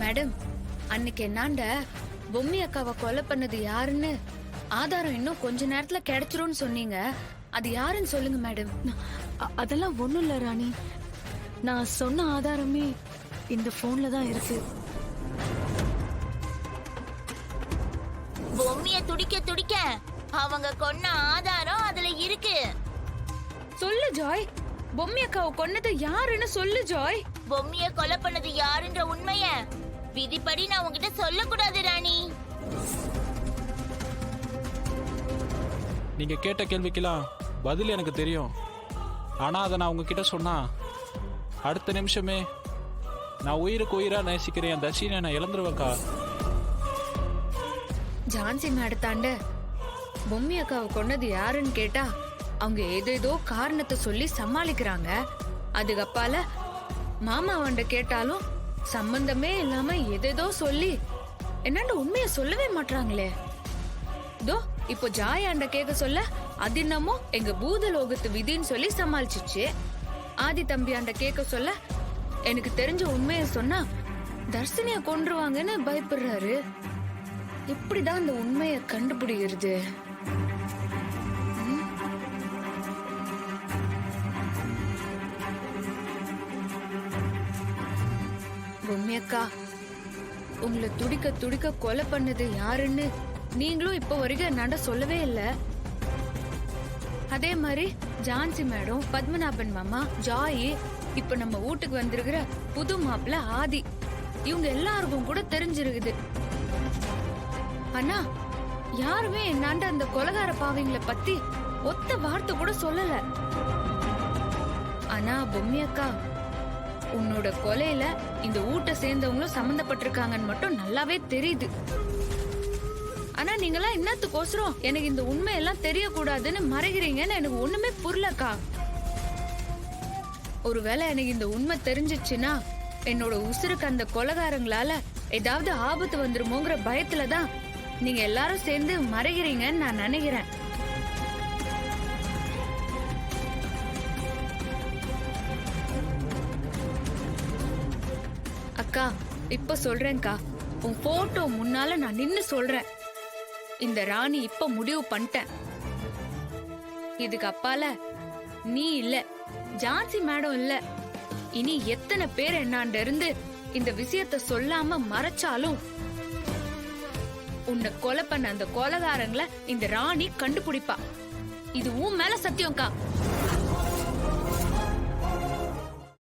Madam, அன்னைக்கு என்னாண்ட பொம்மி அக்காவை கொலை பண்ணது யாருன்னு ஆதாரம் இன்னும் கொஞ்ச நேரத்துல கிடைச்சிரும்னு சொன்னீங்க. அது யாருன்னு சொல்லுங்க மேடம். அதெல்லாம் ஒண்ணும் இல்ல ராணி. நான் சொன்ன ஆதாரமே இந்த போன்ல தான் இருக்கு. பொம்மிய துடிக்க துடிக்க அவங்க கொன்ன ஆதாரம் அதுல இருக்கு. சொல்லு ஜாய், பொம்மி அக்காவை கொன்னது யாருன்னு சொல்லு ஜாய். பொம்மிய கொலை பண்ணது யாருன்ற உண்மைய விதிப்படி நான் உங்ககிட்ட சொல்லக்கூடாது ராணி. நீங்க கேட்ட கேள்விக்கெல்லாம் பதில் எனக்கு தெரியும். ஆனா அதை நான் உங்ககிட்ட சொன்னா அடுத்த நிமிஷமே நான் உயிருக்கு உயிரா நேசிக்கிறேன் என் தர்ஷினை நான் இழந்துருவேக்கா. ஜான்சி மேடத்தாண்ட பொம்மி அக்காவை கொன்னது யாருன்னு கேட்டா அவங்க ஏதேதோ காரணத்தை சொல்லி சமாளிக்கிறாங்க. அதுக்கப்பால மாமாவண்ட கேட்டாலும் சம்பந்தமே இல்லாம ஏதேதோ சொல்லி என்னண்ட உண்மைய சொல்லவே மாட்டாங்களே. தோ இப்போ ஜாயாண்ட கேட்க சொல்ல அது என்னமோ எங்க பூதலோகத்து விதின்னு சொல்லி சமாளிச்சிச்சு. ஆதி தம்பியாண்ட கேட்க சொல்ல எனக்கு தெரிஞ்ச உண்மைய சொன்னா தர்ஷினிய கொன்றுவாங்கன்னு பயப்படுறாரு. இப்படிதான் அந்த உண்மைய கண்டுபிடிக்கிறது. பொம்மி அக்கா, உங்களை துடிக்க துடிக்க கொலை பண்ணது யாருன்னு நீங்களும் இப்ப வரைக்கும் என்னாண்ட சொல்லவே இல்ல. அதே மாதிரி ஜான்சி மேடம், பத்மநாபன் மாமா, ஜாயி, இப்ப நம்ம வீட்டுக்கு வந்திருக்கிற புது மாப்பிள்ள ஆதி, இவங்க எல்லாருக்கும் கூட தெரிஞ்சிருக்குது. ஆனா யாருமே என்னாண்ட அந்த கொலைகார பாவிங்களை பத்தி ஒத்த வார்த்தை கூட சொல்லல. ஆனா பொம்மி அக்கா, உன்னோட கொலையில இந்த ஊட்ட சேர்ந்தவங்களும் சம்பந்தப்பட்டிருக்காங்கன்னு மட்டும் நல்லாவே தெரியுது. ஆனா நீங்களாம் என்னத்துக்கோசரம் எனக்கு இந்த உண்மையெல்லாம் தெரியக்கூடாதுன்னு மறைகிறீங்கன்னு எனக்கு ஒண்ணுமே புரியலக்கா. ஒருவேளை எனக்கு இந்த உண்மை தெரிஞ்சிச்சுன்னா என்னோட உசுருக்கு அந்த கொலைகாரங்களால ஏதாவது ஆபத்து வந்துருமோங்கிற பயத்துலதான் நீங்க எல்லாரும் சேர்ந்து மறைகிறீங்கன்னு நான் நினைக்கிறேன். அக்கா, இப்ப சொல்றேன்க்கா, உன் போட்டோ முன்னால நான் நின்னு சொல்றேன். இந்த ராணி இப்ப முடிவு பண்ணிட்டேன். இதுக்கு அப்பால நீ இல்ல, ஜான்சி மேடம் இல்ல, இனி எத்தனை பேர் என்னாண்ட இருந்து இந்த விஷயத்த சொல்லாம மறைச்சாலும் உன்னை கொலை பண்ண அந்த கொலைகாரங்களை இந்த ராணி கண்டுபிடிப்பா. இது உன் மேல சத்தியம்க்கா.